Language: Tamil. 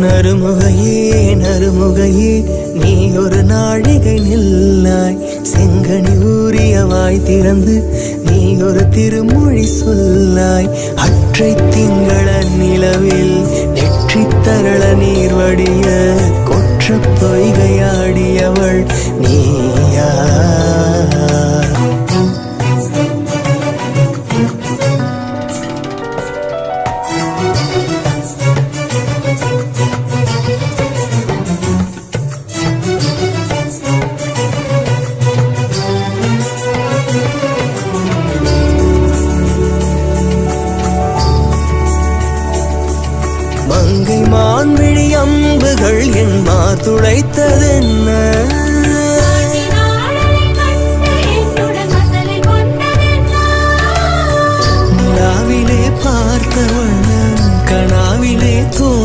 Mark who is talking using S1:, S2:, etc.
S1: நறுமுகையே நறுமுகையே நீ ஒரு நாழிகை நில்லாய். செங்கனி ஊறிய வாய் திறந்து நீ ஒரு திருமொழி சொல்லாய். அற்றை திங்கள நிலவில் நெற்றி தரள நீர் வடிய கொற்ற பொய்கையாடியவள் நீயா? மங்கை மான்விழி அம்புகள் என் மார் துளைத்ததென்ன?